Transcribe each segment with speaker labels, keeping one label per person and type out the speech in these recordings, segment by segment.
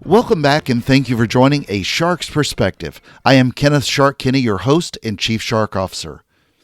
Speaker 1: Welcome back and thank you for joining A Shark's Perspective. I am Kenneth Shark Kinney, your host and Chief Shark Officer.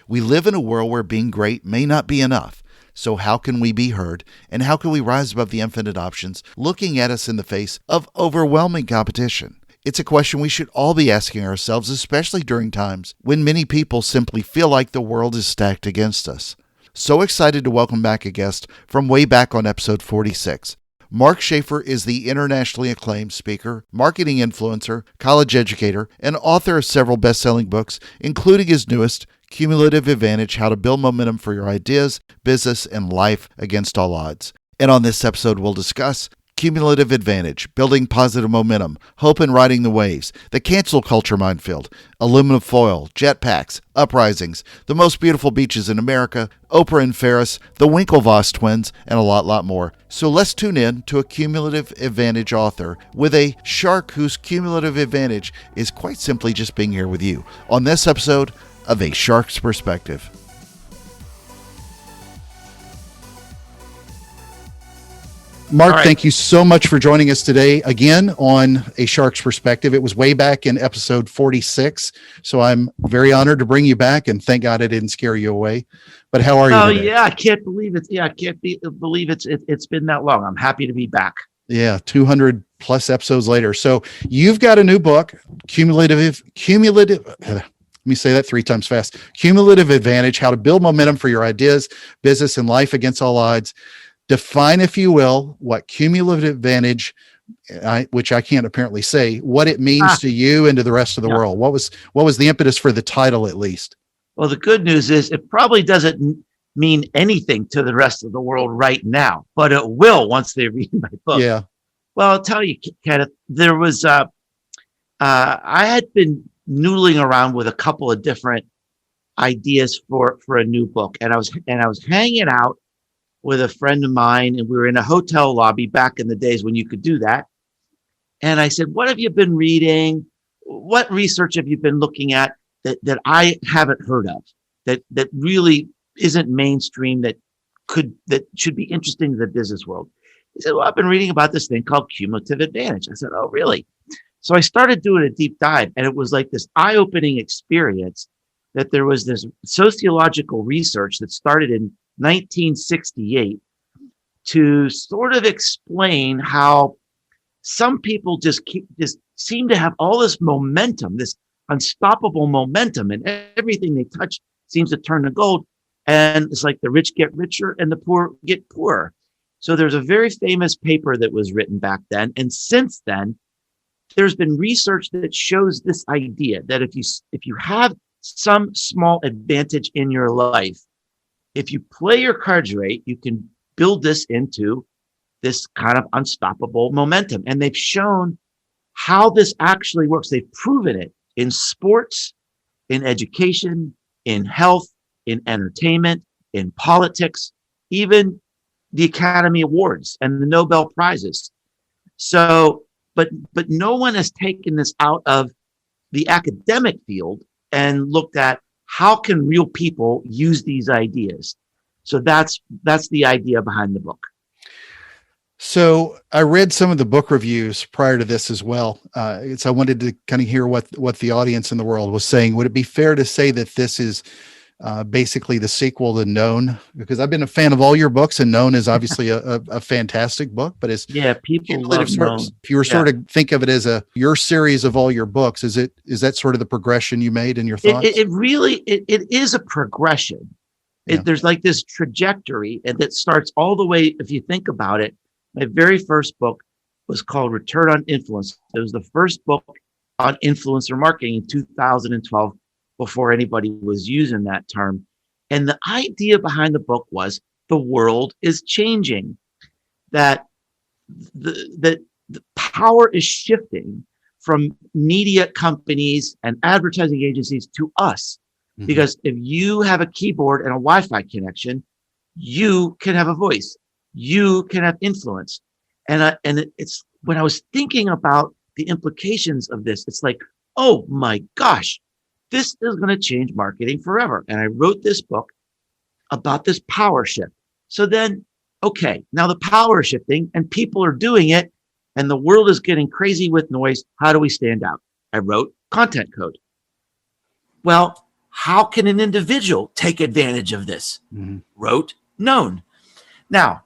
Speaker 1: We live in a world where being great may not be enough. So how can we be heard and how can we rise above the infinite options looking at us in the face of overwhelming competition? It's a question we should all be asking ourselves, especially during times when many people simply feel like the world is stacked against us. So excited to welcome back a guest from way back on episode 46. Mark Schaefer is the internationally acclaimed speaker, marketing influencer, college educator, and author of several best-selling books, including his newest, Cumulative Advantage, How to Build Momentum for Your Ideas, Business, and Life Against All Odds. And on this episode, we'll discuss Cumulative Advantage, Building Positive Momentum, Hope and Riding the Waves, the Cancel Culture Minefield, Aluminum Foil, Jetpacks, Uprisings, the Most Beautiful Beaches in America, Oprah and Ferris, the Winklevoss Twins, and a lot more. So let's tune in to a Cumulative Advantage author with a shark whose cumulative advantage is quite simply just being here with you on this episode of A Shark's Perspective. Mark, Thank you so much for joining us today again on A Shark's Perspective. It was way back in episode 46, so I'm very honored to bring you back, and thank God I didn't scare you away. But how are you today?
Speaker 2: Yeah, I can't believe it. Yeah, I can't believe it's been that long. I'm happy to be back.
Speaker 1: Yeah, 200 plus episodes later. So you've got a new book, Cumulative. Let me say that 3 times fast. Cumulative Advantage: How to Build Momentum for Your Ideas, Business, and Life Against All Odds. Define, if you will, what cumulative advantage, which I can't apparently say, what it means to you and to the rest of the world. What was the impetus for the title, at least?
Speaker 2: Well, the good news is it probably doesn't mean anything to the rest of the world right now, but it will once they read my book.
Speaker 1: Yeah.
Speaker 2: Well, I'll tell you, Kenneth, there was I had been noodling around with a couple of different ideas for a new book, and I was hanging out with a friend of mine, and we were in a hotel lobby back in the days when you could do that. And I said, what have you been reading? What research have you been looking at that I haven't heard of, that really isn't mainstream, that should be interesting to the business world? He said, well, I've been reading about this thing called Cumulative Advantage. I said, oh, really? So I started doing a deep dive, and it was like this eye-opening experience that there was this sociological research that started in 1968 to sort of explain how some people just seem to have all this momentum, this unstoppable momentum, and everything they touch seems to turn to gold. And it's like the rich get richer and the poor get poorer. So there's a very famous paper that was written back then. And since then, there's been research that shows this idea that if you have some small advantage in your life, if you play your cards right, you can build this into this kind of unstoppable momentum. And they've shown how this actually works. They've proven it in sports, in education, in health, in entertainment, in politics, even the Academy Awards and the Nobel Prizes. So, but no one has taken this out of the academic field and looked at how can real people use these ideas. So that's the idea behind the book.
Speaker 1: So I read some of the book reviews prior to this as well. So I wanted to kind of hear what the audience in the world was saying. Would it be fair to say that this is basically the sequel to Known? Because I've been a fan of all your books, and Known is obviously a fantastic book. But it's
Speaker 2: people love Known.
Speaker 1: If you were sort of think of it as your series of all your books, is that sort of the progression you made in your thoughts?
Speaker 2: It really is a progression. There's like this trajectory, and that starts all the way. If you think about it, my very first book was called Return on Influence. It was the first book on influencer marketing in 2012, before anybody was using that term. And the idea behind the book was the world is changing, that the power is shifting from media companies and advertising agencies to us. Mm-hmm. Because if you have a keyboard and a Wi-Fi connection, you can have a voice, you can have influence. And it's when I was thinking about the implications of this, it's like, oh my gosh, this is going to change marketing forever. And I wrote this book about this power shift. So then, okay, now the power is shifting and people are doing it. and the world is getting crazy with noise. How do we stand out? I wrote content code. Well, how can an individual take advantage of this?
Speaker 1: Mm-hmm.
Speaker 2: Wrote known. Now,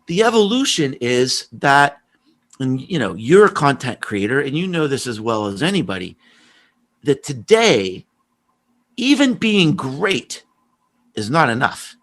Speaker 2: the evolution is that, and you're a content creator and you know this as well as anybody, that today, even being great is not enough.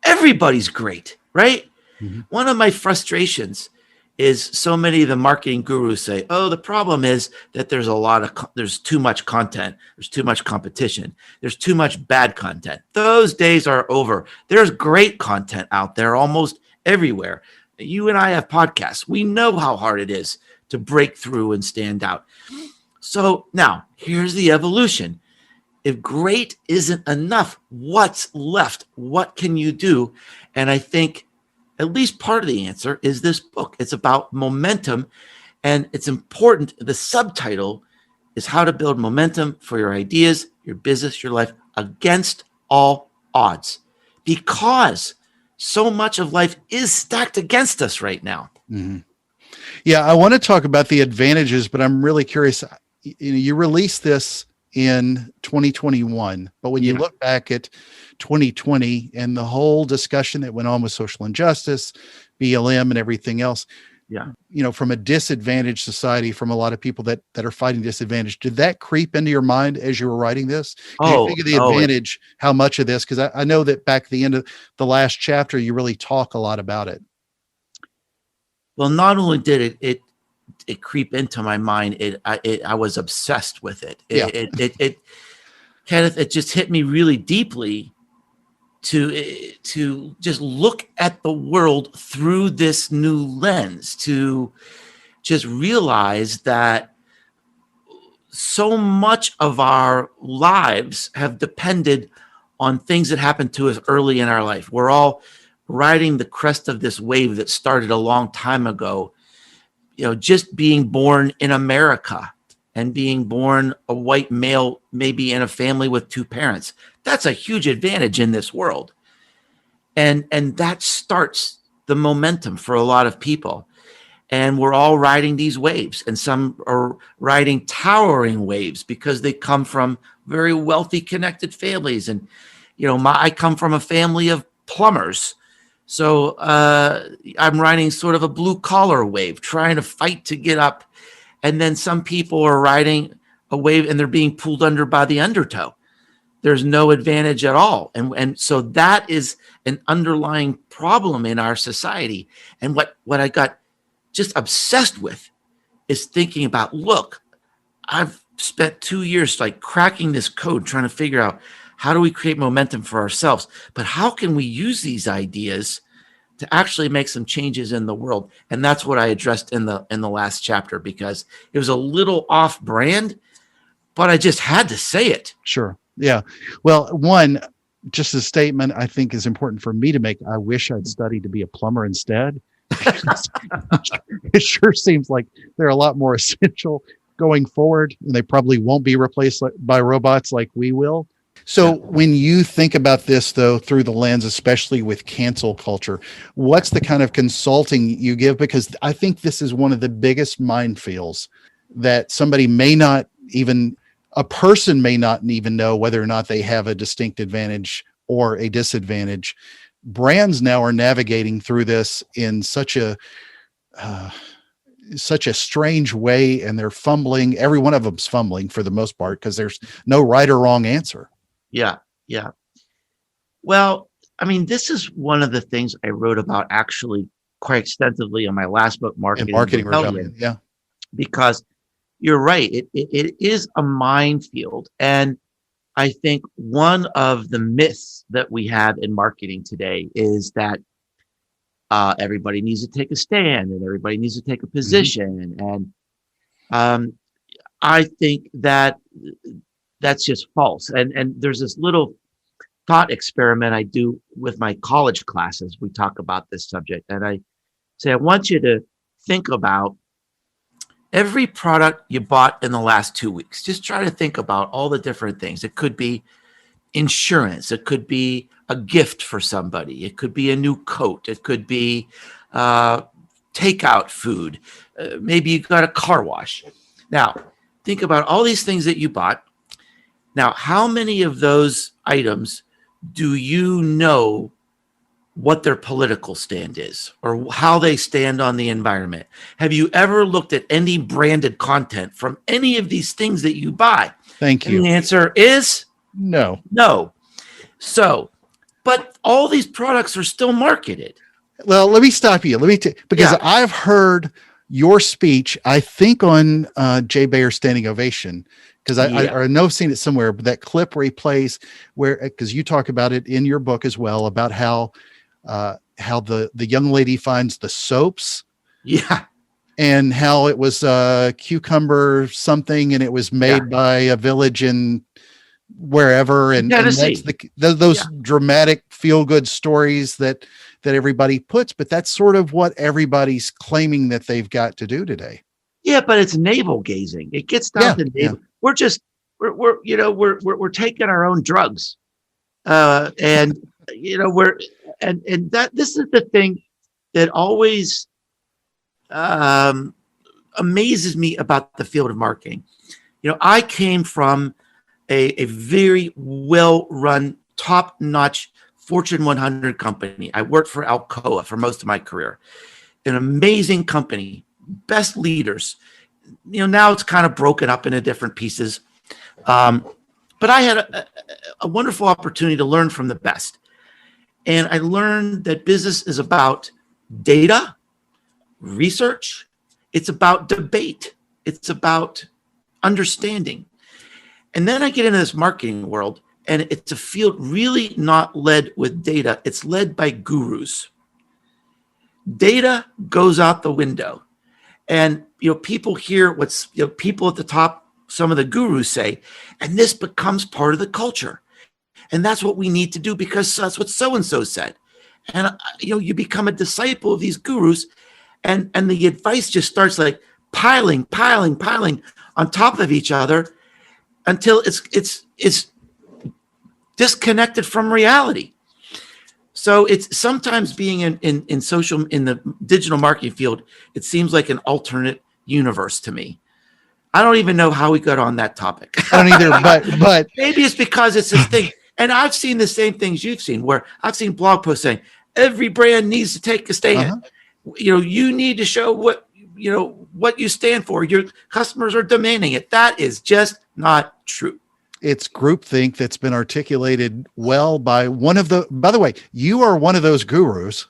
Speaker 2: Everybody's great, right?
Speaker 1: Mm-hmm.
Speaker 2: One of my frustrations is so many of the marketing gurus say, oh, the problem is that there's too much content. There's too much competition. There's too much bad content. Those days are over. There's great content out there almost everywhere. You and I have podcasts. We know how hard it is to break through and stand out. So now here's the evolution. If great isn't enough, what's left? What can you do? And I think at least part of the answer is this book. It's about momentum, and it's important. The subtitle is How to Build Momentum for Your Ideas, Your Business, Your Life Against All Odds, because so much of life is stacked against us right now.
Speaker 1: Mm-hmm. Yeah, I want to talk about the advantages, but I'm really curious. You released this in 2021, but when you look back at 2020 and the whole discussion that went on with social injustice, BLM, and everything else, from a disadvantaged society, from a lot of people that are fighting disadvantage, did that creep into your mind as you were writing this? Can you think of the advantage, how much of this? Because I know that back at the end of the last chapter, you really talk a lot about it.
Speaker 2: Well, not only did it creep into my mind, I was obsessed with it. Kenneth, it just hit me really deeply to just look at the world through this new lens, to just realize that so much of our lives have depended on things that happened to us early in our life. We're all riding the crest of this wave that started a long time ago. Just being born in America and being born a white male, maybe in a family with two parents, that's a huge advantage in this world. And that starts the momentum for a lot of people. And we're all riding these waves, and some are riding towering waves because they come from very wealthy, connected families. And, I come from a family of plumbers. So I'm riding sort of a blue collar wave, trying to fight to get up. And then some people are riding a wave and they're being pulled under by the undertow. There's no advantage at all. And so that is an underlying problem in our society. And what I got just obsessed with is thinking about, look, I've spent 2 years like cracking this code, trying to figure out how do we create momentum for ourselves, but how can we use these ideas to actually make some changes in the world? And that's what I addressed in the last chapter, because it was a little off brand, but I just had to say it.
Speaker 1: Sure. Yeah. Well, one, just a statement I think is important for me to make. I wish I'd studied to be a plumber instead. It sure seems like they're a lot more essential going forward, and they probably won't be replaced by robots like we will. So when you think about this, though, through the lens, especially with cancel culture, what's the kind of consulting you give? Because I think this is one of the biggest minefields that a person may not even know whether or not they have a distinct advantage or a disadvantage. Brands now are navigating through this in such a strange way, and they're fumbling. Every one of them's fumbling for the most part because there's no right or wrong answer.
Speaker 2: Yeah. Well, I mean, this is one of the things I wrote about actually quite extensively in my last book, Marketing Rebellion.
Speaker 1: Yeah.
Speaker 2: Because you're right. It is a minefield. And I think one of the myths that we have in marketing today is that everybody needs to take a stand and everybody needs to take a position. Mm-hmm. And I think that that's just false. And there's this little thought experiment I do with my college classes. We talk about this subject, and I say, I want you to think about every product you bought in the last 2 weeks. Just try to think about all the different things. It could be insurance. It could be a gift for somebody. It could be a new coat. It could be takeout food. Maybe you got a car wash. Now, think about all these things that you bought. Now, how many of those items do you know what their political stand is or how they stand on the environment? Have you ever looked at any branded content from any of these things that you buy?
Speaker 1: Thank you.
Speaker 2: And the answer is
Speaker 1: No.
Speaker 2: no. So, but all these products are still marketed.
Speaker 1: Well, let me stop you. Because I've heard your speech, I think on Jay Bayer's Standing Ovation, because I know I've seen it somewhere, but that clip where he plays because you talk about it in your book as well, about how the young lady finds the soaps.
Speaker 2: Yeah.
Speaker 1: And how it was cucumber something, and it was made by a village in wherever. And that's those dramatic feel-good stories that everybody puts, but that's sort of what everybody's claiming that they've got to do today.
Speaker 2: Yeah, but it's navel gazing. It gets down to navel. Yeah. We're taking our own drugs. And this is the thing that always amazes me about the field of marketing. I came from a very well-run, top-notch Fortune 100 company. I worked for Alcoa for most of my career. An amazing company, best leaders. Now it's kind of broken up into different pieces. But I had a wonderful opportunity to learn from the best. And I learned that business is about data, research. It's about debate. It's about understanding. And then I get into this marketing world, and it's a field really not led with data. It's led by gurus. Data goes out the window. And people hear what's people at the top, some of the gurus say, and this becomes part of the culture. And that's what we need to do because that's what so-and-so said. And you become a disciple of these gurus, and the advice just starts like piling on top of each other until it's disconnected from reality. So it's sometimes being in the digital marketing field, it seems like an alternate universe to me. I don't even know how we got on that topic.
Speaker 1: I don't either, but
Speaker 2: maybe it's because it's this thing. And I've seen the same things you've seen, where I've seen blog posts saying every brand needs to take a stand. You need to show what you stand for. Your customers are demanding it. That is just not true.
Speaker 1: It's groupthink that's been articulated well by by the way, you are one of those gurus.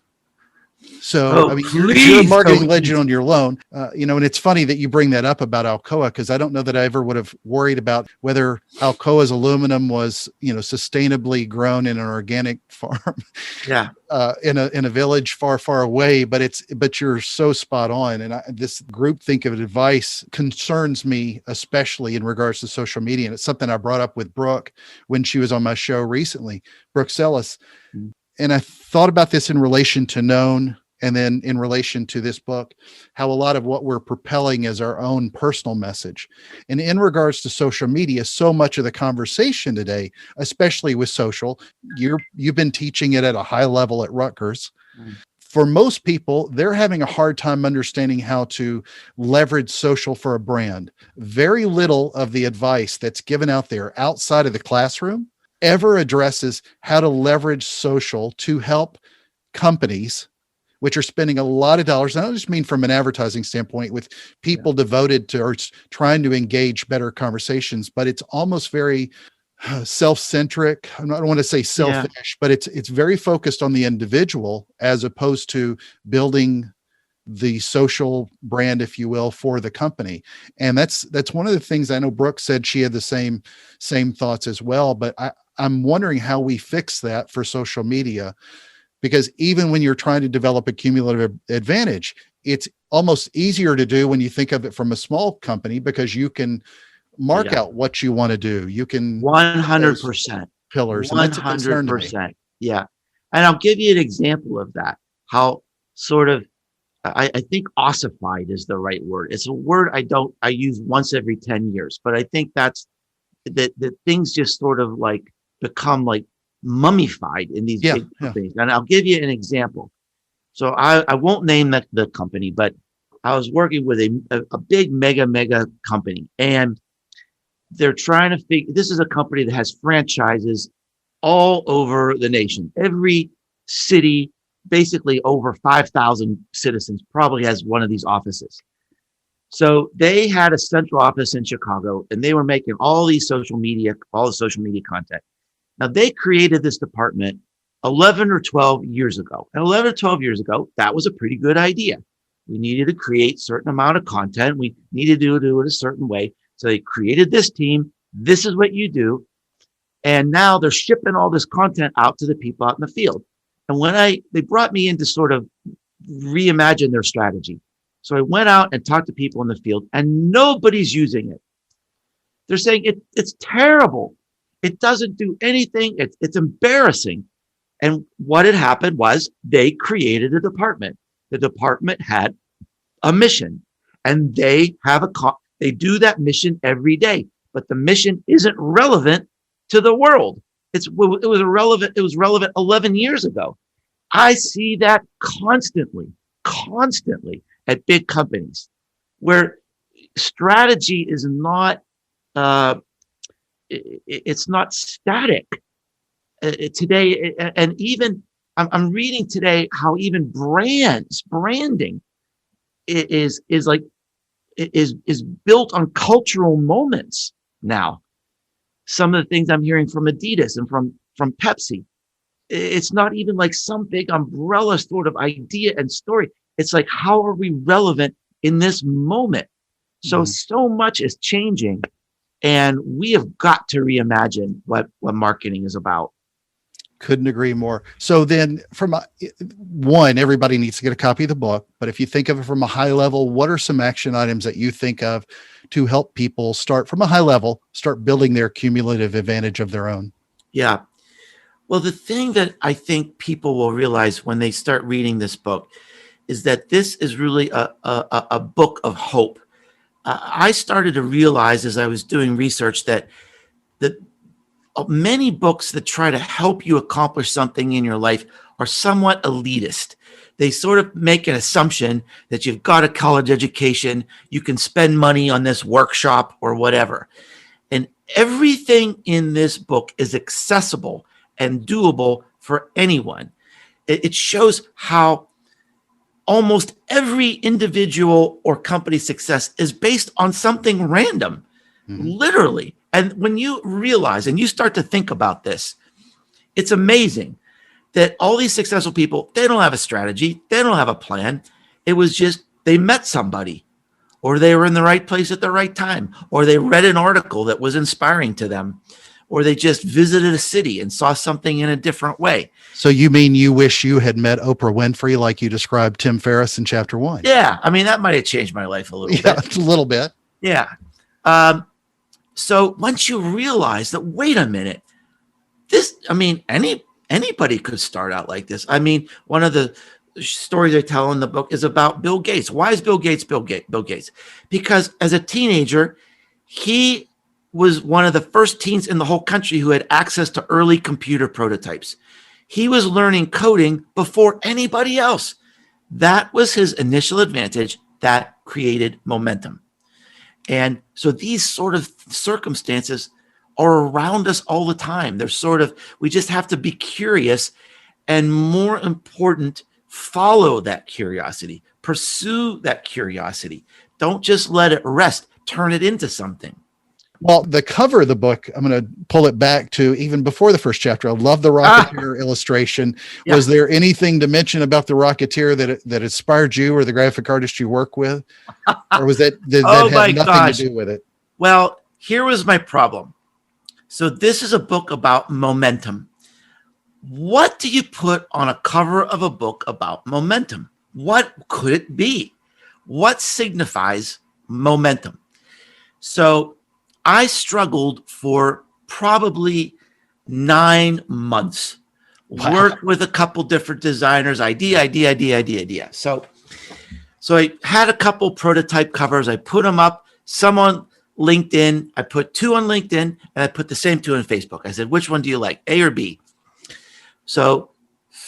Speaker 1: So, you're a marketing legend on your own, and it's funny that you bring that up about Alcoa, because I don't know that I ever would have worried about whether Alcoa's aluminum was, sustainably grown in an organic farm, in a village far, far away. But you're so spot on. And this groupthink of advice concerns me, especially in regards to social media. And it's something I brought up with Brooke when she was on my show recently, Brooke Sellis. Mm-hmm. And I thought about this in relation to Known, and then in relation to this book, how a lot of what we're propelling is our own personal message. And in regards to social media, so much of the conversation today, especially with social, you've been teaching it at a high level at Rutgers. For most people, they're having a hard time understanding how to leverage social for a brand. Very little of the advice that's given out there outside of the classroom ever addresses how to leverage social to help companies, which are spending a lot of dollars. And I don't just mean from an advertising standpoint, with people devoted to or trying to engage better conversations, but it's almost very self-centric. I don't want to say selfish, but it's very focused on the individual as opposed to building the social brand, if you will, for the company. And that's one of the things I know Brooke said she had the same thoughts as well. But I'm wondering how we fix that for social media, because even when you're trying to develop a cumulative advantage, it's almost easier to do when you think of it from a small company, because you can mark out what you want to do. You can
Speaker 2: 100%
Speaker 1: pillars.
Speaker 2: 100%. Yeah. And I'll give you an example of that. How sort of, I think ossified is the right word. It's a word I use once every 10 years, but I think that's that things just sort of like become like mummified in these big companies. And I'll give you an example. So I won't name the company, but I was working with a big mega company, and they're trying to figure. This is a company that has franchises all over the nation. Every city, basically over 5,000 citizens, probably has one of these offices. So they had a central office in Chicago, and they were making all the social media content. Now they created this department 11 or 12 years ago. And 11 or 12 years ago, that was a pretty good idea. We needed to create a certain amount of content. We needed to do it a certain way. So they created this team. This is what you do. And now they're shipping all this content out to the people out in the field. And they brought me in to sort of reimagine their strategy. So I went out and talked to people in the field, and nobody's using it. They're saying it's terrible. It doesn't do anything. It's embarrassing. And what had happened was they created a department. The department had a mission, and they do that mission every day. But the mission isn't relevant to the world. It was relevant 11 years ago. I see that constantly at big companies where strategy is not it's not static today. And even I'm reading today how even branding is built on cultural moments now. Some of the things I'm hearing from Adidas and from Pepsi, it's not even like some big umbrella sort of idea and story. It's like, how are we relevant in this moment? So much is changing, and we have got to reimagine what marketing is about.
Speaker 1: Couldn't agree more. So then one, everybody needs to get a copy of the book, but if you think of it from a high level, what are some action items that you think of to help people start from a high level, start building their cumulative advantage of their own?
Speaker 2: Yeah. Well, the thing that I think people will realize when they start reading this book is that this is really a book of hope. I started to realize as I was doing research that many books that try to help you accomplish something in your life are somewhat elitist. They sort of make an assumption that you've got a college education, you can spend money on this workshop or whatever. And everything in this book is accessible and doable for anyone. It shows how almost every individual or company success is based on something random, literally. And when you realize and you start to think about this, it's amazing that all these successful people, they don't have a strategy. They don't have a plan. It was just they met somebody, or they were in the right place at the right time, or they read an article that was inspiring to them, or they just visited a city and saw something in a different way.
Speaker 1: So you mean you wish you had met Oprah Winfrey like you described Tim Ferriss in chapter 1?
Speaker 2: Yeah. I mean, that might have changed my life a little bit.
Speaker 1: A little bit.
Speaker 2: Yeah. So once you realize that, wait a minute, anybody could start out like this. I mean, one of the stories I tell in the book is about Bill Gates. Why is Bill Gates Bill Gates? Because as a teenager, he was one of the first teens in the whole country who had access to early computer prototypes. He was learning coding before anybody else. That was his initial advantage that created momentum. And so these sort of circumstances are around us all the time. We just have to be curious, and more important, follow that curiosity, pursue that curiosity. Don't just let it rest, turn it into something.
Speaker 1: Well, the cover of the book, I'm going to pull it back to even before the first chapter. I love the Rocketeer illustration. Yeah. Was there anything to mention about the Rocketeer that inspired you or the graphic artist you work with? Or was did that have nothing to do with it?
Speaker 2: Well, here was my problem. So this is a book about momentum. What do you put on a cover of a book about momentum? What could it be? What signifies momentum? So I struggled for probably 9 months. Wow. Worked with a couple different designers, idea. So I had a couple prototype covers. I put them up, some on LinkedIn. I put 2 on LinkedIn, and I put the same 2 on Facebook. I said, which one do you like, A or B? So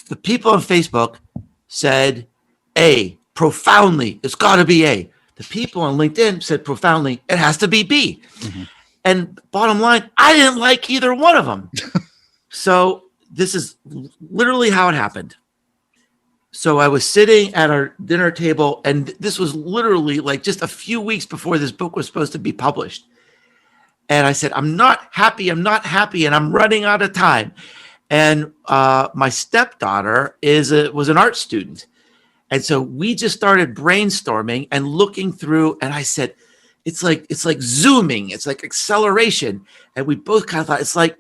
Speaker 2: the people on Facebook said A, profoundly, it's got to be A. The people on LinkedIn said profoundly, it has to be B. Mm-hmm. And bottom line, I didn't like either one of them. So this is literally how it happened. So I was sitting at our dinner table, and this was literally like just a few weeks before this book was supposed to be published. And I said, I'm not happy, and I'm running out of time. And my stepdaughter was an art student. And so we just started brainstorming and looking through, and I said, it's like zooming, it's like acceleration. And we both kind of thought, it's like,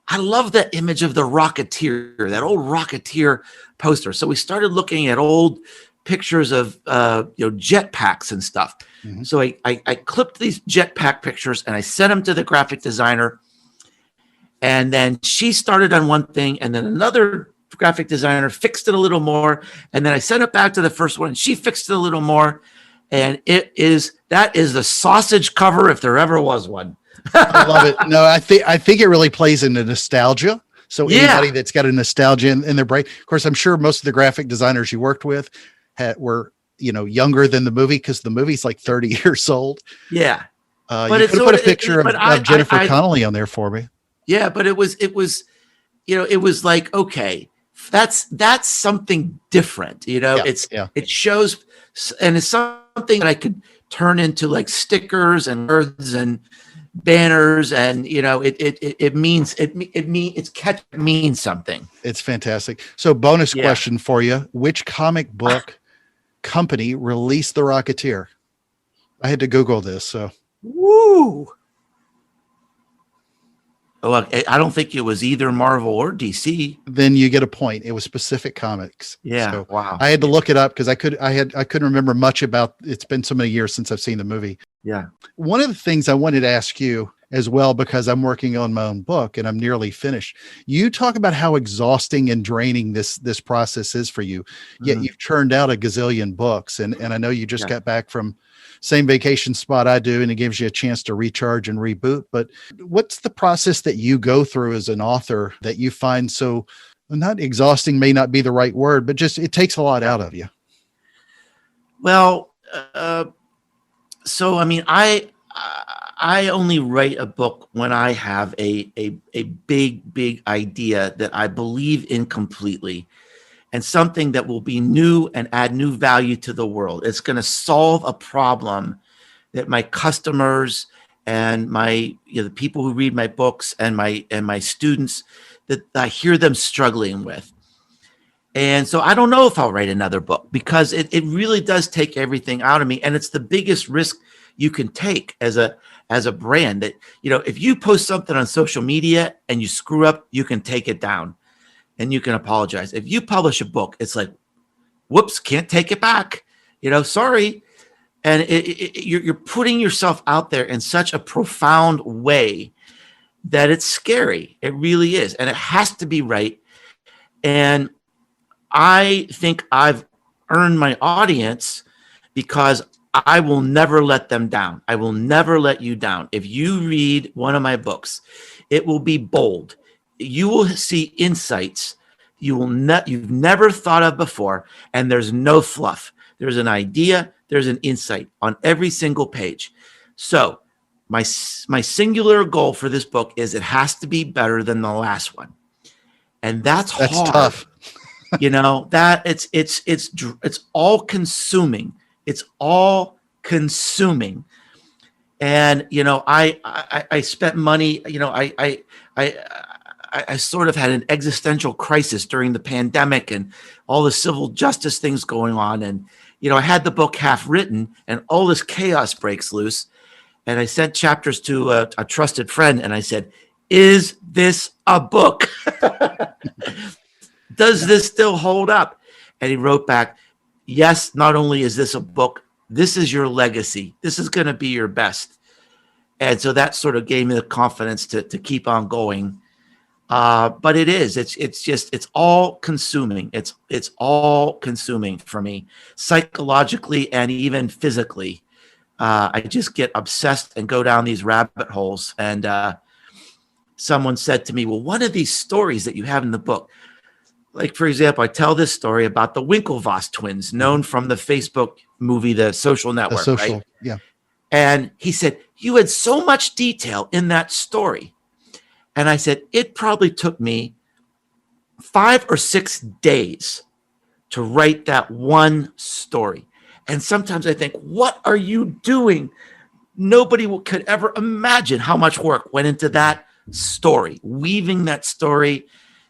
Speaker 2: I love that image of the Rocketeer, that old Rocketeer poster. So we started looking at old pictures of jetpacks and stuff. Mm-hmm. So I clipped these jetpack pictures and I sent them to the graphic designer. And then she started on one thing, and then another graphic designer fixed it a little more. And then I sent it back to the first one, and she fixed it a little more. And that is the sausage cover if there ever was one.
Speaker 1: I love it. No, I think it really plays into nostalgia. So anybody that's got a nostalgia in their brain, of course, I'm sure most of the graphic designers you worked with were younger than the movie, because the movie's like 30 years old.
Speaker 2: Yeah,
Speaker 1: but you could put a picture of Jennifer Connelly on there for me.
Speaker 2: Yeah, but it was it was like, okay, that's something different. It shows, and it's something that I could turn into like stickers and words and banners, and it means something.
Speaker 1: It's fantastic. So bonus question for you: which comic book company released The Rocketeer? I had to Google this. So
Speaker 2: woo. Well, I don't think it was either Marvel or DC.
Speaker 1: Then you get a point. It was Specific Comics.
Speaker 2: Yeah.
Speaker 1: So
Speaker 2: wow.
Speaker 1: I had to look it up because I couldn't remember much about. It's been so many years since I've seen the movie.
Speaker 2: Yeah.
Speaker 1: One of the things I wanted to ask you as well, because I'm working on my own book and I'm nearly finished. You talk about how exhausting and draining this process is for you. Yet you've churned out a gazillion books, and I know you just got back from same vacation spot I do, and it gives you a chance to recharge and reboot. But what's the process that you go through as an author that you find so, not exhausting may not be the right word, but just it takes a lot out of you?
Speaker 2: Well, so I mean, I only write a book when I have a big idea that I believe in completely, and something that will be new and add new value to the world. It's going to solve a problem that my customers and the people who read my books and my students, that I hear them struggling with. And so I don't know if I'll write another book, because it really does take everything out of me. And it's the biggest risk you can take as a brand, that, if you post something on social media and you screw up, you can take it down and you can apologize. If you publish a book, it's like, whoops, can't take it back. Sorry. And you're putting yourself out there in such a profound way that it's scary. It really is. And it has to be right. And I think I've earned my audience because I will never let them down. I will never let you down. If you read one of my books, it will be bold. You will see insights you've never thought of before, and there's no fluff. There's an idea, there's an insight on every single page. So my singular goal for this book is it has to be better than the last one. And that's hard.
Speaker 1: Tough.
Speaker 2: That it's all consuming. It's all consuming. And, I spent money, I sort of had an existential crisis during the pandemic and all the civil justice things going on. And, I had the book half written, and all this chaos breaks loose. And I sent chapters to a trusted friend, and I said, is this a book? Does this still hold up? And he wrote back, yes, not only is this a book, this is your legacy. This is going to be your best. And so that sort of gave me the confidence to keep on going. But it's all consuming. It's all consuming for me, psychologically and even physically. I just get obsessed and go down these rabbit holes. And someone said to me, well, one of these stories that you have in the book, like, for example, I tell this story about the Winklevoss twins, known from the Facebook movie, The Social
Speaker 1: The
Speaker 2: Network, right?
Speaker 1: social, yeah.
Speaker 2: And he said, "You had so much detail in that story." And I said, "It probably took me 5 or 6 days to write that one story." And sometimes I think, what are you doing? Nobody could ever imagine how much work went into that story, weaving that story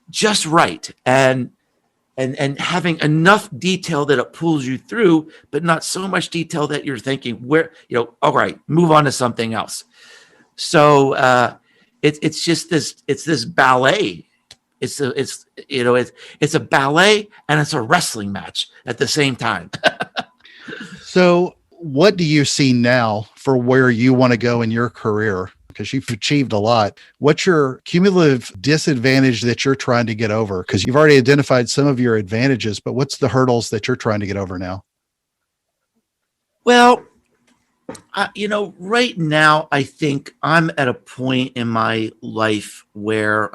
Speaker 2: just right, and having enough detail that it pulls you through, but not so much detail that you're thinking, where, all right, move on to something else. So it's just this ballet. It's a ballet and it's a wrestling match at the same time.
Speaker 1: So, what do you see now for where you want to go in your career? Because you've achieved a lot. What's your cumulative disadvantage that you're trying to get over? Because you've already identified some of your advantages, but what's the hurdles that you're trying to get over now?
Speaker 2: Well, right now, I think I'm at a point in my life where,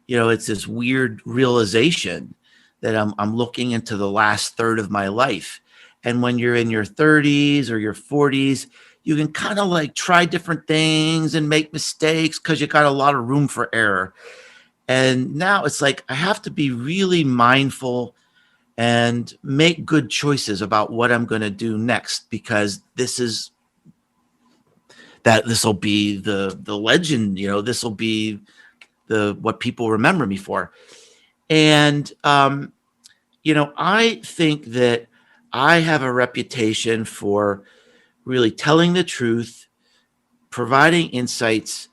Speaker 2: it's this weird realization that I'm looking into the last third of my life. And when you're in your 30s or your 40s, you can kind of like try different things and make mistakes because you got a lot of room for error. And now it's like I have to be really mindful and make good choices about what I'm going to do next, because this will be the legend, this will be the what people remember me for. And I think that I have a reputation for really telling the truth, providing insights,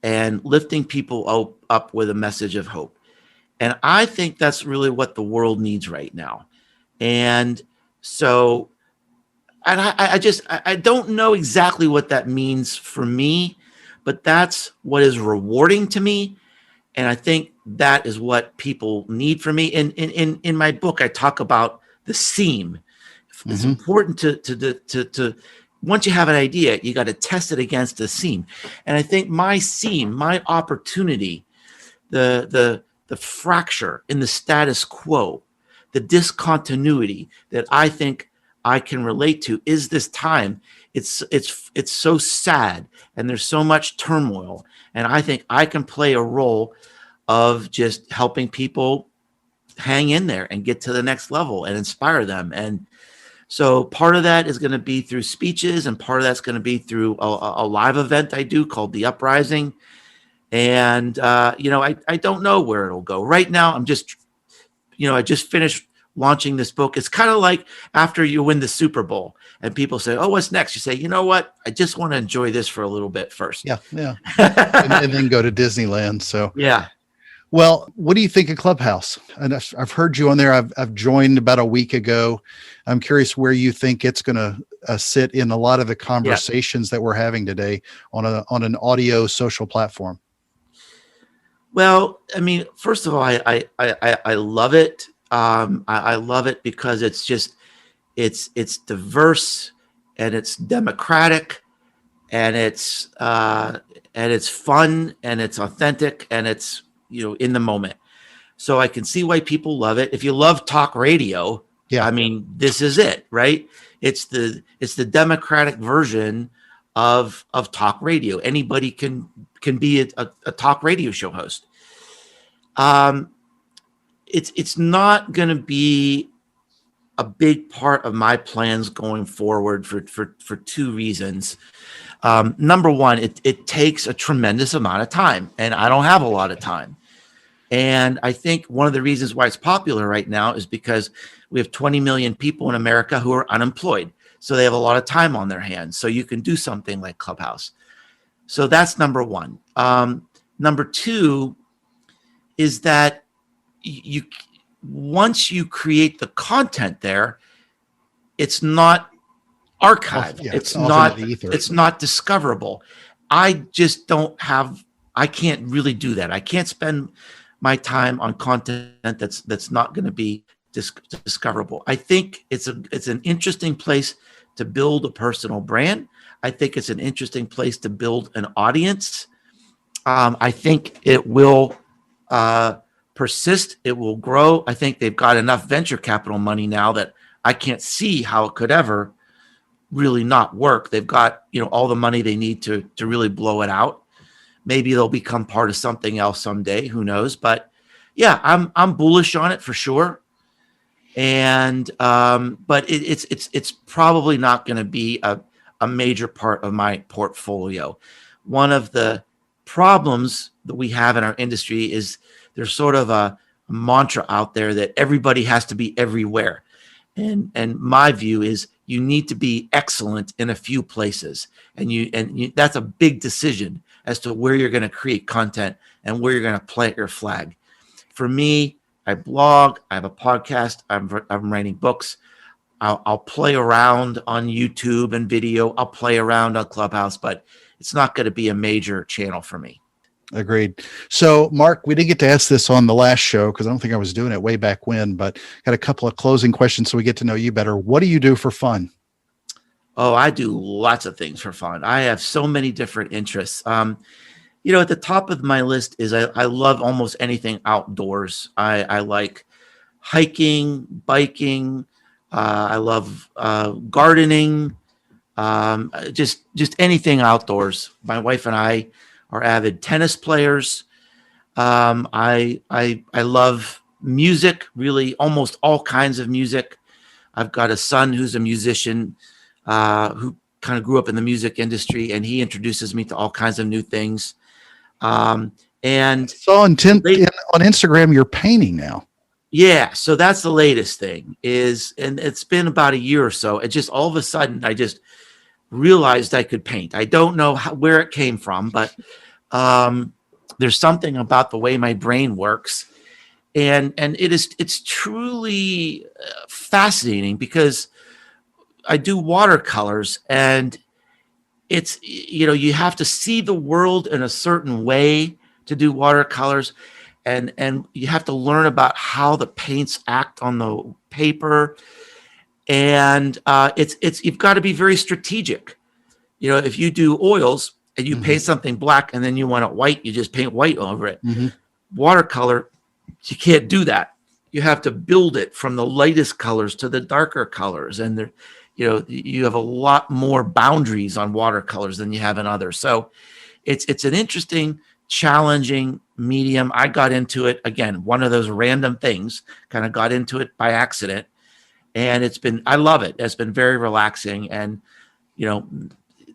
Speaker 2: and lifting people up with a message of hope. And I think that's really what the world needs right now. And so, and I don't know exactly what that means for me, but that's what is rewarding to me. And I think that is what people need from me. In my book, I talk about the seam. It's
Speaker 1: Mm-hmm.
Speaker 2: important to once you have an idea, you got to test it against the seam. And I think my seam, my opportunity, the fracture in the status quo, the discontinuity that I think I can relate to is this time. It's so sad, and there's so much turmoil, and I think I can play a role of just helping people hang in there and get to the next level and inspire them. And so part of that is going to be through speeches, and part of that's going to be through a live event I do called The Uprising. And, I don't know where it'll go. Right now, I just finished launching this book. It's kind of like after you win the Super Bowl and people say, "Oh, what's next?" You say, "You know what? I just want to enjoy this for a little bit first."
Speaker 1: Yeah, yeah. And then go to Disneyland. So,
Speaker 2: Yeah.
Speaker 1: well, what do you think of Clubhouse? And I've heard you on there. I've joined about a week ago. I'm curious where you think it's going to sit in a lot of the
Speaker 2: Yeah.
Speaker 1: conversations that we're having today on an audio social platform.
Speaker 2: Well, I mean, first of all, I love it. I love it because it's diverse, and it's democratic, and it's fun, and it's authentic, and it's in the moment. So I can see why people love it. If you love talk radio,
Speaker 1: Yeah.
Speaker 2: I mean, this is it, right? It's the democratic version of talk radio. Anybody can be a talk radio show host. Um, it's not going to be a big part of my plans going forward for two reasons. Number one, it takes a tremendous amount of time, and I don't have a lot of time. And I think one of the reasons why it's popular right now is because we have 20 million people in America who are unemployed. So they have a lot of time on their hands. So you can do something like Clubhouse. So that's number one. Number two is that you once you create the content there, it's not archived.
Speaker 1: Yeah,
Speaker 2: It's
Speaker 1: off
Speaker 2: not
Speaker 1: into the ether.
Speaker 2: it's not discoverable. I just don't have I can't really do that. I can't spend my time on content that's not going to be discoverable. I think it's an interesting place to build a personal brand. I think it's an interesting place to build an audience. I think it will persist. It will grow. I think they've got enough venture capital money now that I can't see how it could ever really not work. They've got, all the money they need to really blow it out. Maybe they'll become part of something else someday. Who knows? But yeah, I'm bullish on it for sure. And but it's probably not going to be a major part of my portfolio. One of the problems that we have in our industry is there's sort of a mantra out there that everybody has to be everywhere. And my view is you need to be excellent in a few places, and that's a big decision as to where you're going to create content and where you're going to plant your flag. For me, I blog, I have a podcast, I'm writing books. I'll play around on YouTube and video. I'll play around on Clubhouse, but it's not going to be a major channel for me.
Speaker 1: Agreed. So, Mark, we didn't get to ask this on the last show because I don't think I was doing it way back when, but got a couple of closing questions so we get to know you better. What do you do for fun?
Speaker 2: Oh, I do lots of things for fun. I have so many different interests. At the top of my list is I love almost anything outdoors. I like hiking, biking. I love gardening. Just anything outdoors. My wife and I are avid tennis players. I love music, really almost all kinds of music. I've got a son who's a musician who kind of grew up in the music industry, and he introduces me to all kinds of new things. And
Speaker 1: so on Instagram, you're painting now.
Speaker 2: Yeah, so that's the latest thing and it's been about a year or so. It just all of a sudden I just realized I could paint. I don't know where it came from, but there's something about the way my brain works, and it's truly fascinating because I do watercolors, and it's you have to see the world in a certain way to do watercolors, and you have to learn about how the paints act on the paper, and it's you've got to be very strategic. If you do oils and you paint something black and then you want it white, you just paint white over it. Watercolor, you can't do that. You have to build it from the lightest colors to the darker colors, and you have a lot more boundaries on watercolors than you have in others. So it's an interesting, challenging medium. I got into it, again, one of those random things, kind of got into it by accident, and I love it. It's been very relaxing, and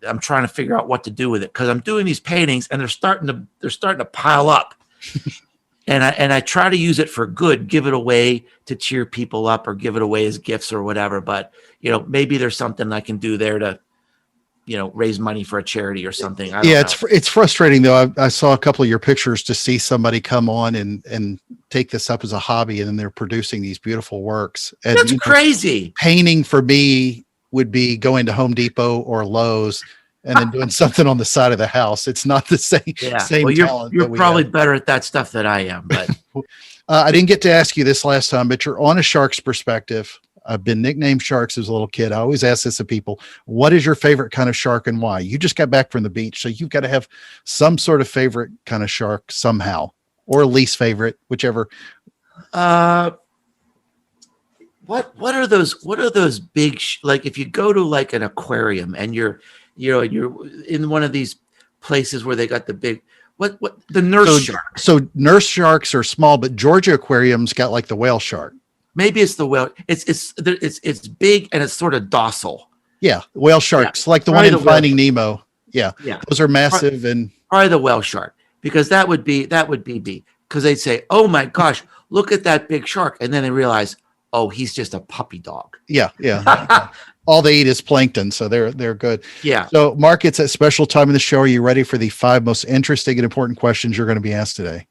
Speaker 2: I'm trying to figure out what to do with it because I'm doing these paintings and they're starting to pile up. And I try to use it for good, give it away to cheer people up or give it away as gifts or whatever. But, maybe there's something I can do there to, raise money for a charity or something. I don't know.
Speaker 1: It's frustrating though. I saw a couple of your pictures to see somebody come on and take this up as a hobby, and then they're producing these beautiful works. And,
Speaker 2: that's crazy.
Speaker 1: Painting for me would be going to Home Depot or Lowe's and then doing something on the side of the house. It's not the same.
Speaker 2: Yeah.
Speaker 1: Same talent.
Speaker 2: You're probably better at that stuff than I am. But
Speaker 1: I didn't get to ask you this last time, but you're on a Shark's perspective. I've been nicknamed Sharks as a little kid. I always ask this of people: what is your favorite kind of shark and why? You just got back from the beach, so you've got to have some sort of favorite kind of shark somehow, or least favorite, whichever.
Speaker 2: What are those big like if you go to like an aquarium and you're in one of these places where they got the big the nurse shark.
Speaker 1: So nurse sharks are small, but Georgia aquarium's got like the whale shark.
Speaker 2: Maybe it's the whale. It's big and it's sort of docile.
Speaker 1: Yeah, whale sharks, like the
Speaker 2: probably
Speaker 1: one in Finding Nemo. Yeah, those are massive and
Speaker 2: probably the whale shark, because that would be because they'd say, "Oh my gosh, look at that big shark," and then they realize, oh, he's just a puppy dog.
Speaker 1: Yeah. All they eat is plankton, so they're good.
Speaker 2: Yeah.
Speaker 1: So, Mark, it's a special time in the show. Are you ready for the 5 most interesting and important questions you're going to be asked today?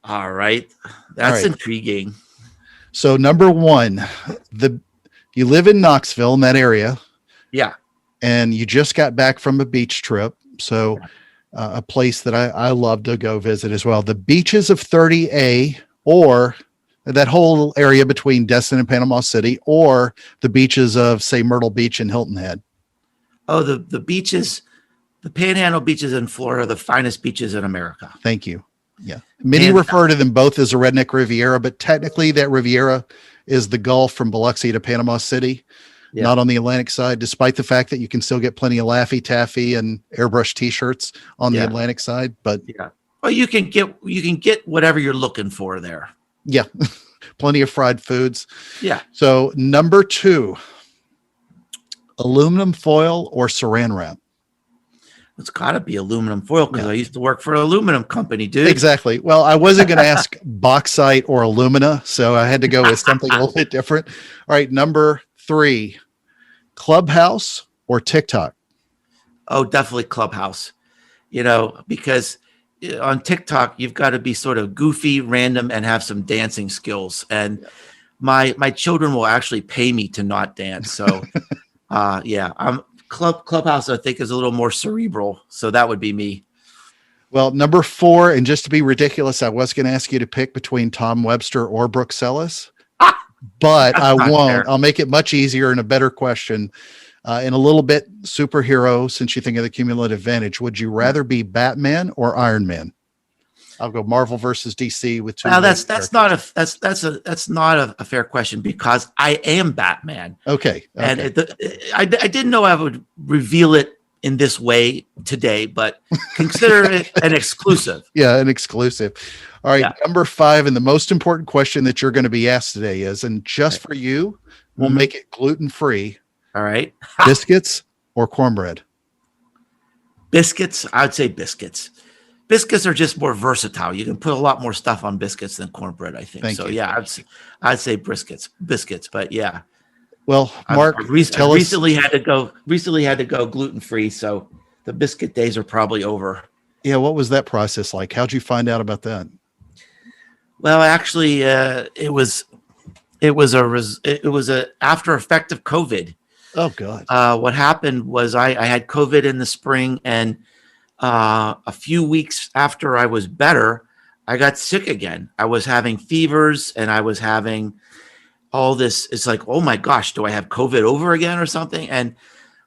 Speaker 2: All right. That's intriguing.
Speaker 1: So, number 1, you live in Knoxville, in that area.
Speaker 2: Yeah.
Speaker 1: And you just got back from a beach trip. So, a place that I love to go visit as well. The beaches of 30A, or that whole area between Destin and Panama City, or the beaches of, say, Myrtle Beach and Hilton Head.
Speaker 2: Oh, the beaches, the Panhandle beaches in Florida are the finest beaches in America.
Speaker 1: Thank you. Yeah. Many
Speaker 2: And
Speaker 1: refer to them both as a redneck Riviera, but technically that Riviera is the Gulf from Biloxi to Panama City,
Speaker 2: yeah,
Speaker 1: not on the Atlantic side, despite the fact that you can still get plenty of Laffy Taffy and airbrush t-shirts on the
Speaker 2: yeah,
Speaker 1: Atlantic side. But
Speaker 2: yeah. Well, you can get whatever you're looking for there.
Speaker 1: yeah, plenty of fried foods.
Speaker 2: Yeah.
Speaker 1: So number 2, aluminum foil or saran wrap?
Speaker 2: It's got to be aluminum foil because
Speaker 1: Yeah.
Speaker 2: I used to work for an aluminum company, dude.
Speaker 1: Exactly. Well, I wasn't going to ask bauxite or alumina, so I had to go with something a little bit different. All right, number 3, Clubhouse or TikTok?
Speaker 2: Oh, definitely Clubhouse. Because on TikTok you've got to be sort of goofy, random, and have some dancing skills. And my children will actually pay me to not dance. So, yeah, Clubhouse I think is a little more cerebral. So that would be me.
Speaker 1: Well, number 4, and just to be ridiculous, I was going to ask you to pick between Tom Webster or Brooks Ellis, but
Speaker 2: That's
Speaker 1: I
Speaker 2: not
Speaker 1: won't.
Speaker 2: fair.
Speaker 1: I'll make it much easier and a better question. In a little bit superhero, since you think of the cumulative advantage, would you rather be Batman or Iron Man? I'll go Marvel versus DC with 2.
Speaker 2: Well, that's not a fair question because I am Batman.
Speaker 1: Okay.
Speaker 2: And I didn't know I would reveal it in this way today, but consider it an exclusive.
Speaker 1: Yeah, an exclusive. All right.
Speaker 2: Yeah.
Speaker 1: Number 5, and the most important question that you're going to be asked today is, and just for you, we'll make it gluten-free.
Speaker 2: All right.
Speaker 1: Biscuits or cornbread?
Speaker 2: Biscuits. I'd say biscuits. Biscuits are just more versatile. You can put a lot more stuff on biscuits than cornbread, I think.
Speaker 1: Thank
Speaker 2: So
Speaker 1: you.
Speaker 2: yeah, I'd say biscuits. But yeah,
Speaker 1: Well, Mark,
Speaker 2: I recently had to go gluten free. So the biscuit days are probably over.
Speaker 1: Yeah, what was that process like? How'd you find out about that?
Speaker 2: Well, actually, it was a after effect of COVID.
Speaker 1: Oh God.
Speaker 2: What happened was I had COVID in the spring, and a few weeks after I was better, I got sick again. I was having fevers and I was having all this. It's like, oh my gosh, do I have COVID over again or something? And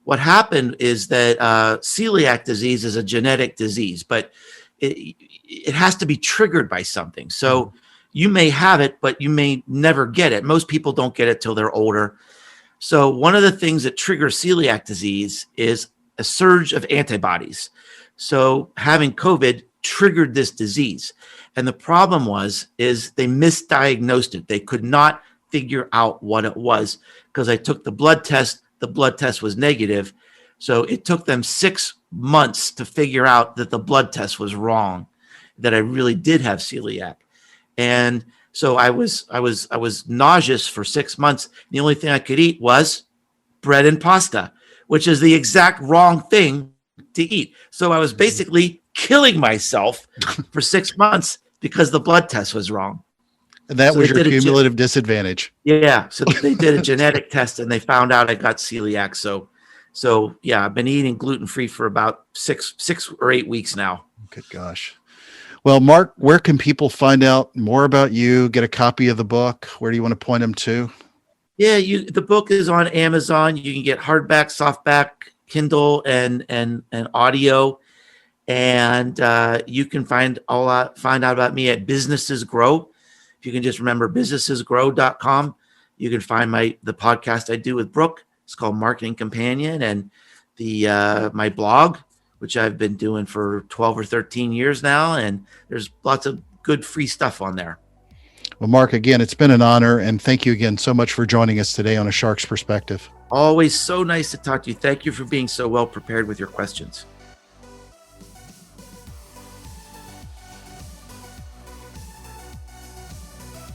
Speaker 2: what happened is that celiac disease is a genetic disease, but it has to be triggered by something. So you may have it, but you may never get it. Most people don't get it till they're older. So one of the things that triggers celiac disease is a surge of antibodies. So having COVID triggered this disease. And the problem is they misdiagnosed it. They could not figure out what it was because I took the blood test. The blood test was negative. So it took them 6 months to figure out that the blood test was wrong, that I really did have celiac. And so I was nauseous for 6 months. The only thing I could eat was bread and pasta, which is the exact wrong thing to eat. So I was basically killing myself for 6 months because the blood test was wrong.
Speaker 1: And that was your cumulative disadvantage.
Speaker 2: Yeah. So they did a genetic test and they found out I got celiac. So yeah, I've been eating gluten-free for about six or 8 weeks now.
Speaker 1: Good gosh. Well, Mark, where can people find out more about you, get a copy of the book? Where do you want to point them to?
Speaker 2: Yeah, the book is on Amazon. You can get hardback, softback, Kindle, and audio. And you can find out about me at Businesses Grow. If you can just remember businessesgrow.com, you can find the podcast I do with Brooke. It's called Marketing Companion, and my blog, which I've been doing for 12 or 13 years now. And there's lots of good free stuff on there.
Speaker 1: Well, Mark, again, it's been an honor. And thank you again so much for joining us today on A Shark's Perspective.
Speaker 2: Always so nice to talk to you. Thank you for being so well prepared with your questions.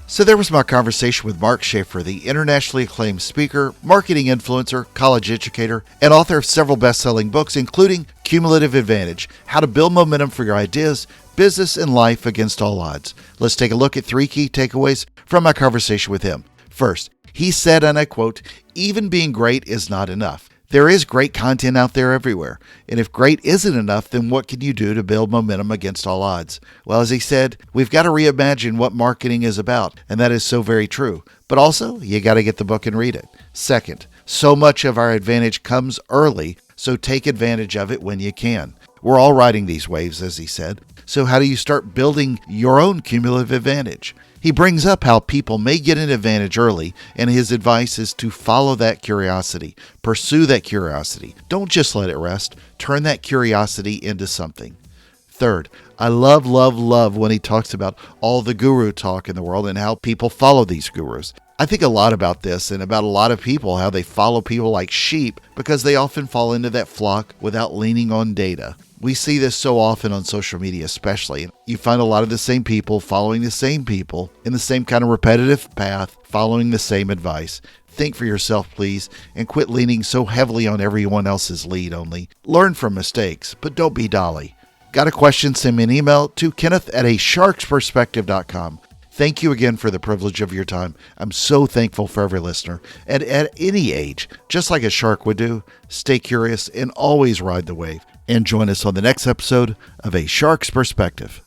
Speaker 1: So there was my conversation with Mark Schaefer, the internationally acclaimed speaker, marketing influencer, college educator, and author of several best-selling books, including Cumulative Advantage, How to Build Momentum for Your Ideas, Business, and Life Against All Odds. Let's take a look at 3 key takeaways from my conversation with him. First, he said, and I quote, "Even being great is not enough. There is great content out there everywhere. And if great isn't enough, then what can you do to build momentum against all odds?" Well, as he said, we've got to reimagine what marketing is about. And that is so very true. But also, you got to get the book and read it. Second, so much of our advantage comes early, so take advantage of it when you can. We're all riding these waves, as he said. So how do you start building your own cumulative advantage? He brings up how people may get an advantage early, and his advice is to follow that curiosity. Pursue that curiosity. Don't just let it rest. Turn that curiosity into something. Third, I love when he talks about all the guru talk in the world and how people follow these gurus. I think a lot about this and about a lot of people, how they follow people like sheep because they often fall into that flock without leaning on data. We see this so often on social media especially. You find a lot of the same people following the same people in the same kind of repetitive path, following the same advice. Think for yourself, please, and quit leaning so heavily on everyone else's lead only. Learn from mistakes, but don't be Dolly. Got a question? Send me an email to kenneth@asharksperspective.com. Thank you again for the privilege of your time. I'm so thankful for every listener. And at any age, just like a shark would do, stay curious and always ride the wave. And join us on the next episode of A Shark's Perspective.